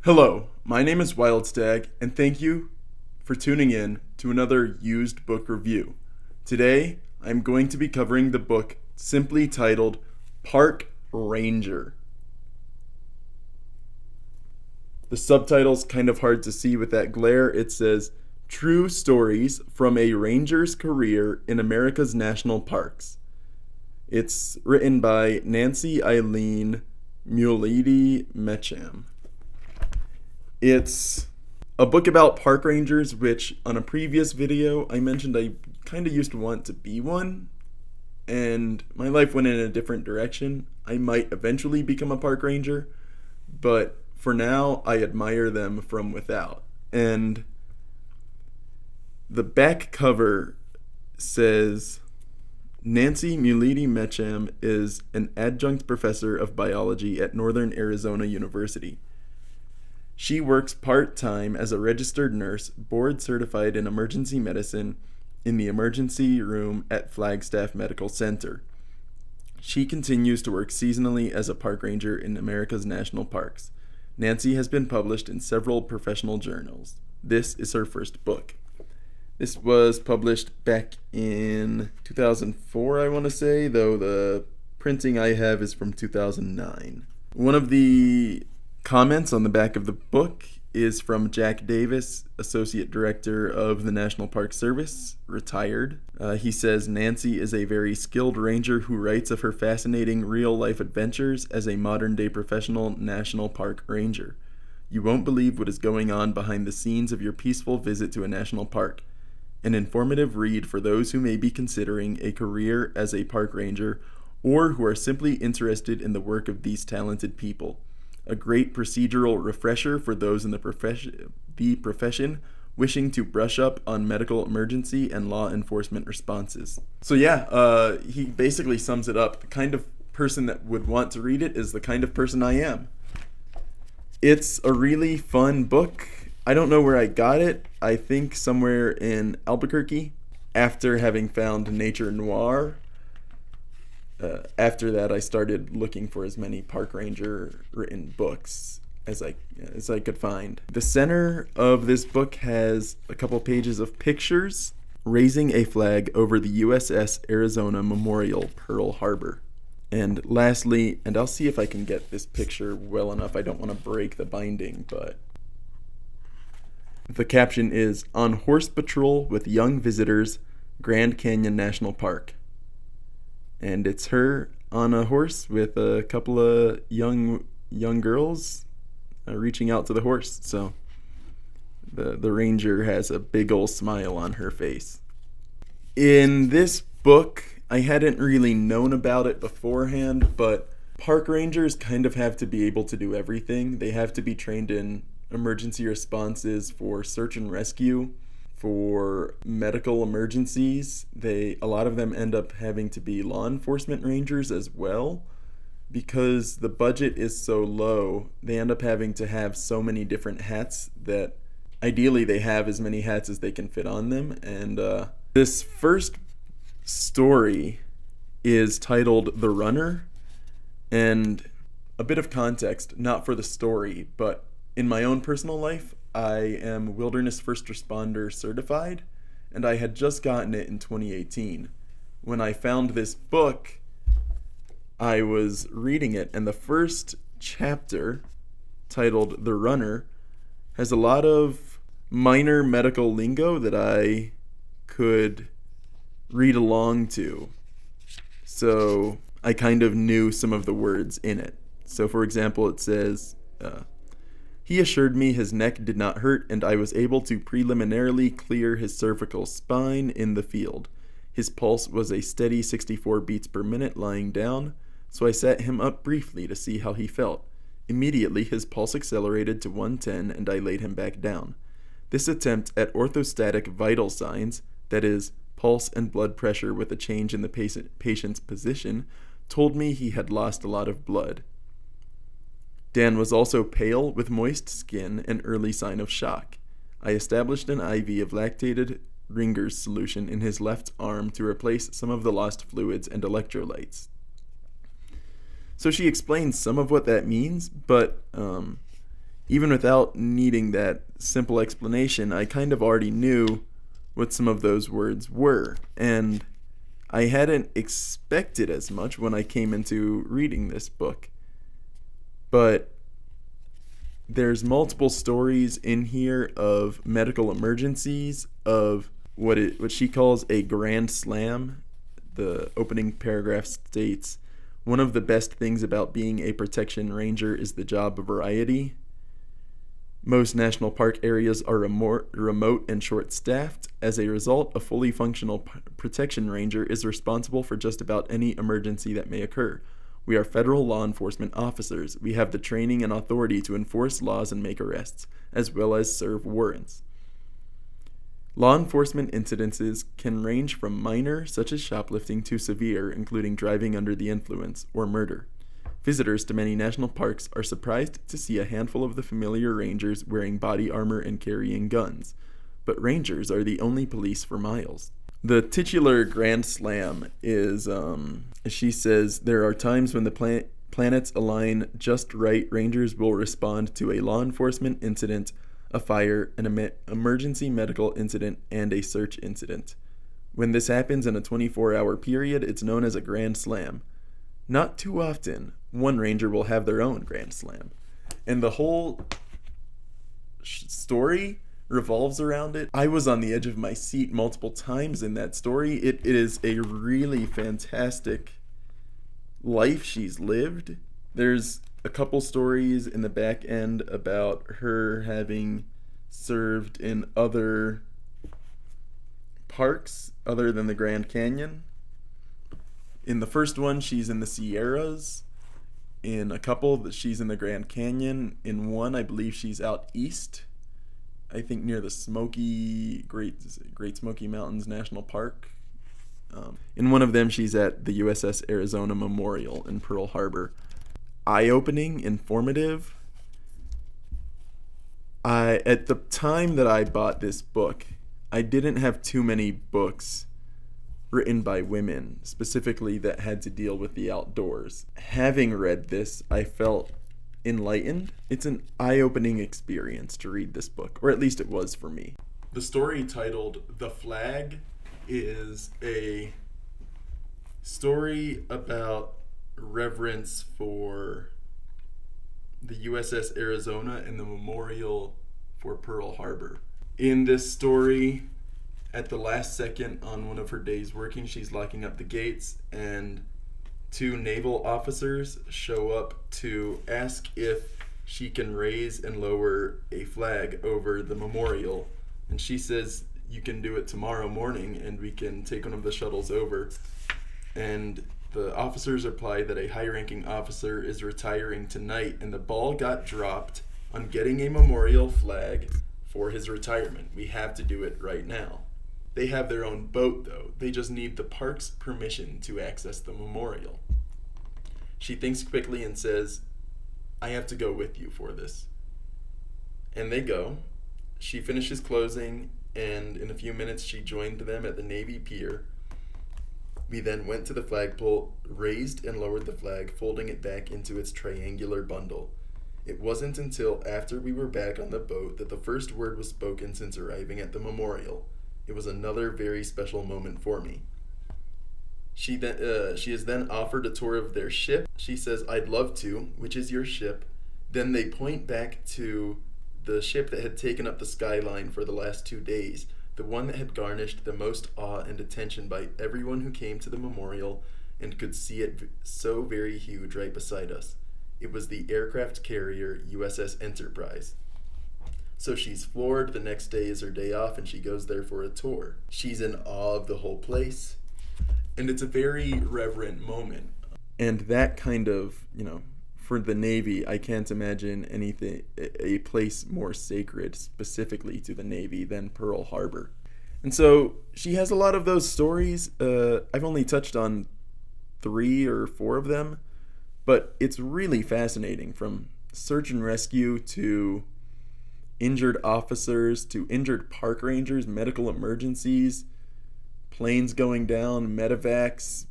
Hello, my name is Wildstag, and thank you for tuning in to another used book review. Today, I'm going to be covering the book simply titled Park Ranger. The subtitle's kind of hard to see with that glare. It says, True Stories from a Ranger's Career in America's National Parks. It's written by Nancy Eileen Muledy Mecham. It's a book about park rangers, which on a previous video I mentioned I kind of used to want to be one, and my life went in a different direction. I might eventually become a park ranger, but for now I admire them from without. And the back cover says Nancy Muledy Mecham is an adjunct professor of biology at Northern Arizona University. She works part-time as a registered nurse, board certified in emergency medicine, in the emergency room at Flagstaff Medical Center. She continues to work seasonally as a park ranger in America's national parks. Nancy has been published in several professional journals. This is her first book. This was published back in 2004, I want to say, though the printing I have is from 2009. One of the comments on the back of the book is from Jack Davis, Associate Director of the National Park Service, retired. He says, Nancy is a very skilled ranger who writes of her fascinating real-life adventures as a modern-day professional national park ranger. You won't believe what is going on behind the scenes of your peaceful visit to a national park. An informative read for those who may be considering a career as a park ranger or who are simply interested in the work of these talented people. A great procedural refresher for those in the profession wishing to brush up on medical emergency and law enforcement responses. So he basically sums it up. The kind of person that would want to read it is the kind of person I am. It's a really fun book. I don't know where I got it. I think somewhere in Albuquerque after having found Nature Noir. After that, I started looking for as many park ranger written books as I could find. The center of this book has a couple pages of pictures raising a flag over the USS Arizona Memorial, Pearl Harbor. And lastly, and I'll see if I can get this picture well enough. I don't want to break the binding, but the caption is, On Horse Patrol with Young Visitors, Grand Canyon National Park. And it's her on a horse with a couple of young girls reaching out to the horse. So the ranger has a big old smile on her face. In this book, I hadn't really known about it beforehand, but park rangers kind of have to be able to do everything. They have to be trained in emergency responses for search and rescue, for medical emergencies. A lot of them end up having to be law enforcement rangers as well. Because the budget is so low, they end up having to have so many different hats that ideally they have as many hats as they can fit on them. And this first story is titled The Runner. And a bit of context, not for the story, but in my own personal life, I am Wilderness First Responder certified, and I had just gotten it in 2018. When I found this book, I was reading it, and the first chapter, titled The Runner, has a lot of minor medical lingo that I could read along to. So I kind of knew some of the words in it. So for example, it says, he assured me his neck did not hurt, and I was able to preliminarily clear his cervical spine in the field. His pulse was a steady 64 beats per minute lying down, so I sat him up briefly to see how he felt. Immediately his pulse accelerated to 110 and I laid him back down. This attempt at orthostatic vital signs, that is, pulse and blood pressure with a change in the patient's position, told me he had lost a lot of blood. Dan was also pale with moist skin, an early sign of shock. I established an IV of lactated Ringer's solution in his left arm to replace some of the lost fluids and electrolytes. So she explains some of what that means, but even without needing that simple explanation, I kind of already knew what some of those words were. And I hadn't expected as much when I came into reading this book. But there's multiple stories in here of medical emergencies, of what she calls a grand slam. The opening paragraph states, "One of the best things about being a protection ranger is the job variety. Most national park areas are remote and short-staffed. As a result, a fully functional protection ranger is responsible for just about any emergency that may occur. We are federal law enforcement officers. We have the training and authority to enforce laws and make arrests, as well as serve warrants. Law enforcement incidences can range from minor, such as shoplifting, to severe, including driving under the influence or murder. Visitors to many national parks are surprised to see a handful of the familiar rangers wearing body armor and carrying guns. But rangers are the only police for miles." The titular Grand Slam is, she says, "There are times when the planets align just right. Rangers will respond to a law enforcement incident, a fire, an emergency medical incident, and a search incident. When this happens in a 24-hour period, it's known as a Grand Slam. Not too often, one ranger will have their own Grand Slam." And the whole story revolves around it. I was on the edge of my seat multiple times in that story. It is a really fantastic life she's lived. There's a couple stories in the back end about her having served in other parks other than the Grand Canyon. In the first one, she's in the Sierras. In a couple, she's in the Grand Canyon. In one, I believe she's out east, I think near the Great Smoky Mountains National Park. In one of them, she's at the USS Arizona Memorial in Pearl Harbor. Eye-opening, informative. At the time that I bought this book, I didn't have too many books written by women, specifically that had to deal with the outdoors. Having read this, I felt enlightened. It's an eye-opening experience to read this book, or at least it was for me. The story, titled "The Flag," is a story about reverence for the USS Arizona and the memorial for Pearl Harbor. In this story, at the last second on one of her days working, she's locking up the gates, and two naval officers show up to ask if she can raise and lower a flag over the memorial. And she says, "You can do it tomorrow morning and we can take one of the shuttles over." And the officers reply that a high-ranking officer is retiring tonight, and the ball got dropped on getting a memorial flag for his retirement. We have to do it right now. They have their own boat, though. They just need the park's permission to access the memorial. She thinks quickly and says, "I have to go with you for this." And they go. She finishes closing, and in a few minutes she joined them at the Navy Pier. We then went to the flagpole, raised and lowered the flag, folding it back into its triangular bundle. It wasn't until after we were back on the boat that the first word was spoken since arriving at the memorial. It was another very special moment for me. She is then offered a tour of their ship. She says, "I'd love to. Which is your ship?" Then they point back to the ship that had taken up the skyline for the last 2 days, the one that had garnished the most awe and attention by everyone who came to the memorial and could see it so very huge right beside us. It was the aircraft carrier USS Enterprise. So she's floored. The next day is her day off, and she goes there for a tour. She's in awe of the whole place, and it's a very reverent moment. And that kind of, for the Navy, I can't imagine a place more sacred specifically to the Navy than Pearl Harbor. And so she has a lot of those stories. I've only touched on 3 or 4 of them, but it's really fascinating, from search and rescue to injured officers to injured park rangers, medical emergencies, planes going down, medevacs,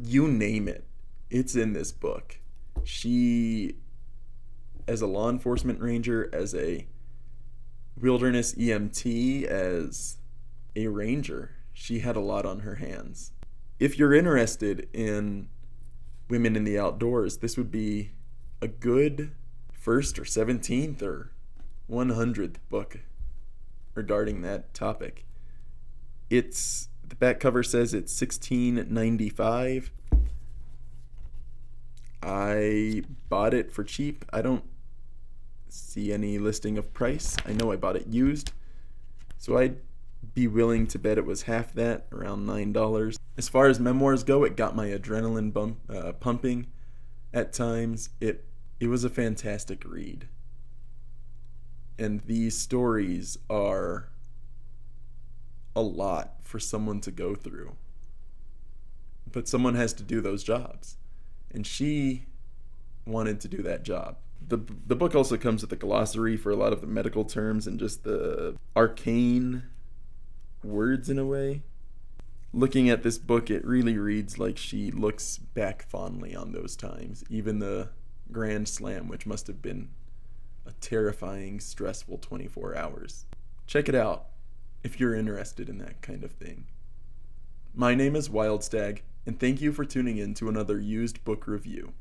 you name it. It's in this book. She as a law enforcement ranger, as a wilderness EMT, as a ranger. She had a lot on her hands. If you're interested in women in the outdoors, this would be a good first or 17th or 100th book regarding that topic. The back cover says it's $16.95. I bought it for cheap. I don't see any listing of price. I know I bought it used, so I'd be willing to bet it was half that, around $9. As far as memoirs go, it got my adrenaline pumping at times. It was a fantastic read. And these stories are a lot for someone to go through. But someone has to do those jobs. And she wanted to do that job. The book also comes with a glossary for a lot of the medical terms and just the arcane words in a way. Looking at this book, it really reads like she looks back fondly on those times, even the Grand Slam, which must have been a terrifying, stressful 24 hours. Check it out if you're interested in that kind of thing. My name is Wildstag, and thank you for tuning in to another used book review.